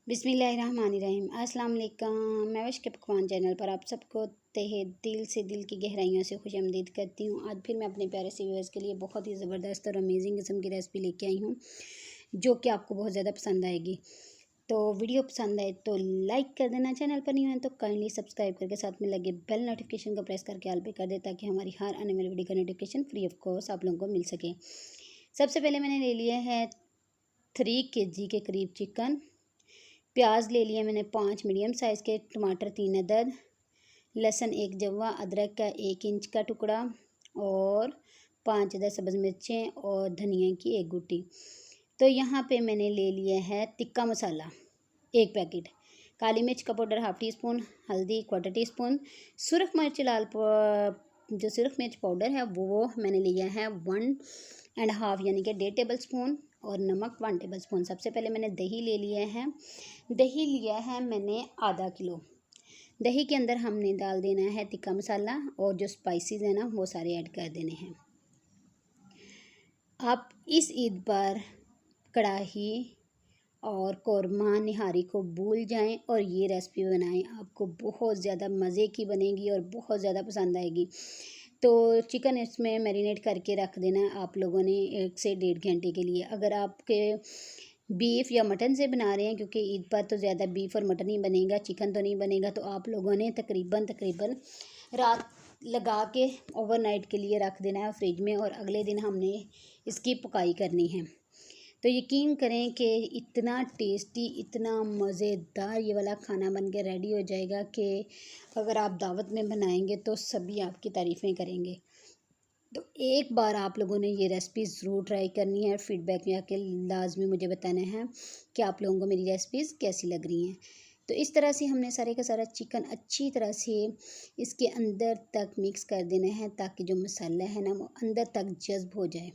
बिस्मिल्लाहिर्रहमानिर्रहीम। अस्सलाम वालेकुम। मैं विश के पकवान चैनल पर आप सबको तहे दिल से, दिल की गहराइयों से खुशामदीद करती हूँ। आज फिर मैं अपने प्यारे से व्यूअर्स के लिए बहुत ही ज़बरदस्त और अमेजिंग किस्म की रेसिपी लेके आई हूँ, जो कि आपको बहुत ज़्यादा पसंद आएगी। तो वीडियो पसंद आए तो लाइक कर देना, चैनल पर नहीं है तो काइंडली सब्सक्राइब करके साथ में लगे बेल नोटिफिकेशन को प्रेस करके ऑल पे कर दे, ताकि हमारी हर आने वाली वीडियो का नोटिफिकेशन फ्री ऑफ कॉस्ट आप लोगों को मिल सके। सबसे पहले मैंने ले लिया है 3 kg के करीब चिकन। प्याज ले लिया मैंने 5 मीडियम साइज़ के, टमाटर 3 अदद, लहसुन 1 जवा, अदरक का 1 इंच का टुकड़ा और 5 अदद सब्ज़ मिर्चें और धनिया की 1 गुट्टी। तो यहाँ पे मैंने ले लिया है टिक्का मसाला 1 पैकेट, काली मिर्च का पाउडर हाफ़ टी स्पून, हल्दी 1/4 टीस्पून, सुरख मिर्च जो सुरख मिर्च पाउडर है वो मैंने लिया है 1.5 यानी कि 1.5 टेबल स्पून, और नमक 1 टेबल स्पून। सबसे पहले मैंने दही ले लिया है। दही लिया है मैंने आधा किलो। दही के अंदर हमने डाल देना है टिक्का मसाला और जो स्पाइसेस है ना वो सारे ऐड कर देने हैं। आप इस ईद पर कढ़ाई और कौरमा निहारी को भूल जाएं और ये रेसिपी बनाएं, आपको बहुत ज़्यादा मज़े की बनेगी और बहुत ज़्यादा पसंद आएगी। तो चिकन इसमें मैरिनेट करके रख देना है आप लोगों ने 1 से 1.5 घंटे के लिए। अगर आपके बीफ या मटन से बना रहे हैं, क्योंकि ईद पर तो ज़्यादा बीफ और मटन ही बनेगा, चिकन तो नहीं बनेगा, तो आप लोगों ने तकरीबन रात लगा के ओवरनाइट के लिए रख देना है फ्रिज में, और अगले दिन हमने इसकी पकाई करनी है। तो यकीन करें कि इतना टेस्टी, इतना मज़ेदार ये वाला खाना बन के रेडी हो जाएगा कि अगर आप दावत में बनाएंगे तो सभी आपकी तारीफ़ें करेंगे। तो एक बार आप लोगों ने ये रेसिपी ज़रूर ट्राई करनी है, फीडबैक में आके लाजमी मुझे बताना है कि आप लोगों को मेरी रेसिपीज़ कैसी लग रही हैं। तो इस तरह से हमने सारे का सारा चिकन अच्छी तरह से इसके अंदर तक मिक्स कर देना है, ताकि जो मसाला है ना वो अंदर तक जज़्ब हो जाए।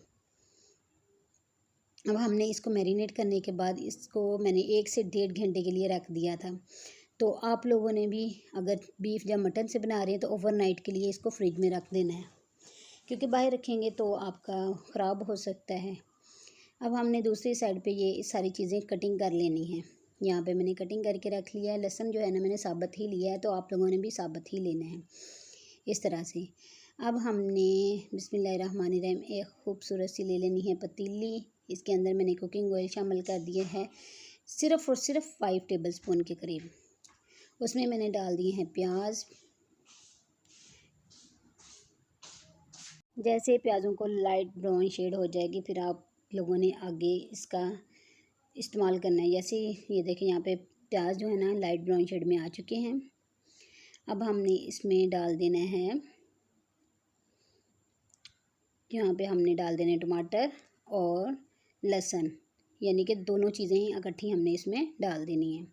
अब हमने इसको मैरिनेट करने के बाद इसको मैंने 1 से 1.5 घंटे के लिए रख दिया था। तो आप लोगों ने भी अगर बीफ या मटन से बना रहे हैं तो ओवरनाइट के लिए इसको फ्रिज में रख देना है, क्योंकि बाहर रखेंगे तो आपका ख़राब हो सकता है। अब हमने दूसरी साइड पे ये सारी चीज़ें कटिंग कर लेनी है। यहाँ पे मैंने कटिंग करके रख लिया है। लहसुन जो है ना मैंने साबुत ही लिया है, तो आप लोगों ने भी साबुत ही लेना है इस तरह से। अब हमने बिस्मिल्लाहिर्रहमानिर्रहीम एक खूबसूरत सी ले लेनी है पतीली। इसके अंदर मैंने कुकिंग ऑयल शामिल कर दिए है, सिर्फ़ और सिर्फ 5 टेबल स्पून के करीब। उसमें मैंने डाल दिए हैं प्याज। जैसे प्याज़ों को लाइट ब्राउन शेड हो जाएगी, फिर आप लोगों ने आगे इसका इस्तेमाल करना है। जैसे ये देखें यहाँ पे प्याज जो है ना लाइट ब्राउन शेड में आ चुके हैं। अब हमने इसमें डाल देना है, यहाँ पे हमने डाल देने टमाटर और लहसुन, यानी कि दोनों चीज़ें इकट्ठी हमने इसमें डाल देनी है।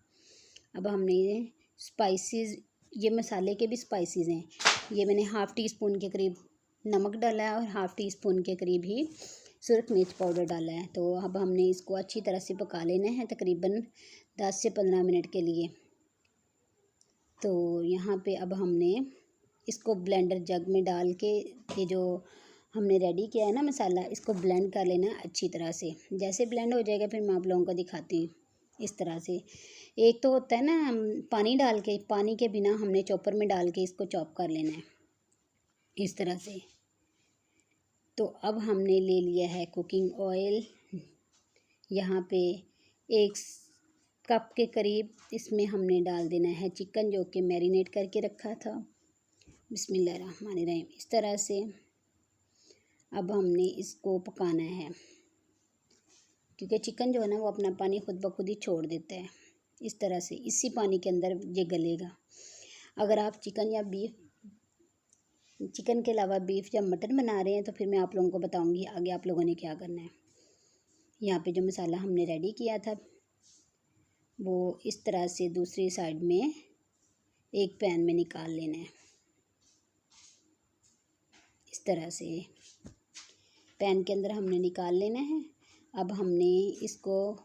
अब हमने ये स्पाइसेस, ये मसाले के भी स्पाइसेस हैं, ये मैंने हाफ़ टी स्पून के करीब नमक डाला है और हाफ़ टी स्पून के करीब ही सुरख मिर्च पाउडर डाला है। तो अब हमने इसको अच्छी तरह से पका लेना है तकरीबन 10 से 15 मिनट के लिए। तो यहाँ पे अब हमने इसको ब्लेंडर जग में डाल के ये जो हमने रेडी किया है ना मसाला, इसको ब्लेंड कर लेना अच्छी तरह से। जैसे ब्लेंड हो जाएगा फिर मैं आप लोगों को दिखाती हूँ इस तरह से। एक तो होता है ना पानी डाल के, पानी के बिना हमने चॉपर में डाल के इसको चॉप कर लेना है इस तरह से। तो अब हमने ले लिया है कुकिंग ऑयल, यहाँ पे 1 कप के करीब इसमें हमने डाल देना है चिकन जो कि मैरिनेट करके रखा था। बिस्मिल्लाहिर्रहमानिर्रहीम इस तरह से। अब हमने इसको पकाना है, क्योंकि चिकन जो है ना वो अपना पानी खुद ब खुद ही छोड़ देता है। इस तरह से इसी पानी के अंदर ये गलेगा। अगर आप चिकन के अलावा बीफ या मटन बना रहे हैं तो फिर मैं आप लोगों को बताऊंगी आगे आप लोगों ने क्या करना है। यहाँ पे जो मसाला हमने रेडी किया था वो इस तरह से दूसरी साइड में एक पैन में निकाल लेना है। इस तरह से पैन के अंदर हमने निकाल लेना है। अब हमने इसको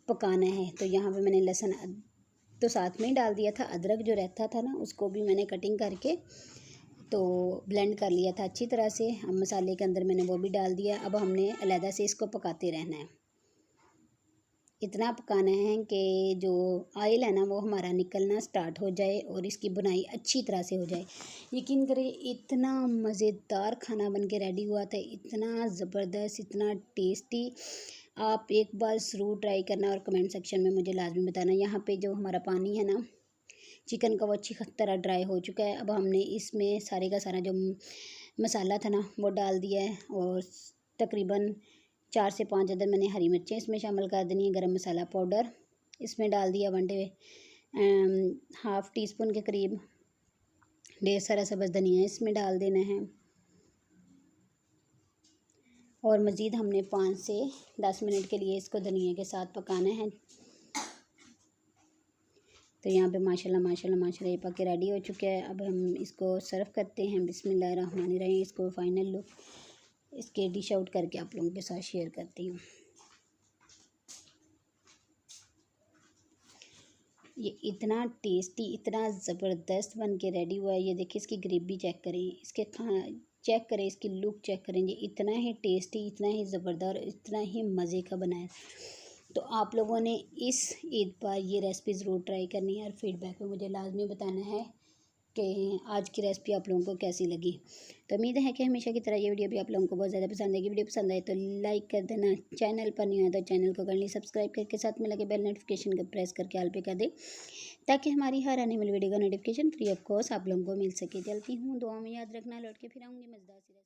पकाना है। तो यहाँ पे मैंने लहसुन तो साथ में ही डाल दिया था, अदरक जो रहता था ना उसको भी मैंने कटिंग करके तो ब्लेंड कर लिया था अच्छी तरह से। अब मसाले के अंदर मैंने वो भी डाल दिया। अब हमने अलहदा से इसको पकाते रहना है इतना पकाना है कि जो ऑयल है ना वो हमारा निकलना स्टार्ट हो जाए और इसकी बुनाई अच्छी तरह से हो जाए। यकीन करें इतना मज़ेदार खाना बन के रेडी हुआ था, इतना ज़बरदस्त, इतना टेस्टी। आप एक बार ज़रूर ट्राई करना और कमेंट सेक्शन में मुझे लाजमी बताना। यहाँ पे जो हमारा पानी है ना चिकन का वो अच्छी तरह ड्राई हो चुका है। अब हमने इसमें सारे का सारा जो मसाला था ना वो डाल दिया है और तकरीबन 4 से 5 अदद मैंने हरी मिर्चें इसमें शामिल कर देनी है। गरम मसाला पाउडर इसमें डाल दिया 1/2 टीस्पून के करीब। ढेर सारा सब्ज़ धनिया इसमें डाल देना है और मज़ीद हमने 5 से 10 मिनट के लिए इसको धनिया के साथ पकाना है। तो यहाँ पे माशाल्लाह ये पक के रेडी हो चुका है। अब हम इसको सर्व करते हैं। बिस्मिल्लाहिर्रहमानिर्रहीम। इसको फाइनल लुक इसके डिश आउट करके आप लोगों के साथ शेयर करती हूँ। ये इतना टेस्टी, इतना ज़बरदस्त बन के रेडी हुआ है। ये देखिए इसकी ग्रेवी चेक करें, इसके चेक करें, इसकी लुक चेक करें। ये इतना ही टेस्टी, इतना ही ज़बरदस्त, इतना ही मज़े का बना है। तो आप लोगों ने इस ईद पर ये रेसिपी ज़रूर ट्राई करनी है और फीडबैक में मुझे लाजमी बताना है कि आज की रेसिपी आप लोगों को कैसी लगी। तो उम्मीद है कि हमेशा की तरह ये वीडियो भी आप लोगों को बहुत ज़्यादा पसंद आएगी। वीडियो पसंद आए तो लाइक कर देना, चैनल पर नहीं आया तो चैनल को कर ली सब्सक्राइब करके साथ में लगे बेल नोटिफिकेशन को प्रेस करके ऑल पे कर दे, ताकि हमारी हर आने वाली वीडियो का नोटिफिकेशन फ्री ऑफ कॉस्ट आप लोगों को मिल सके। चलती हूँ, दुआ में याद रखना, लौट के फिर आऊँगी मज़ेदार सी रेसिपी।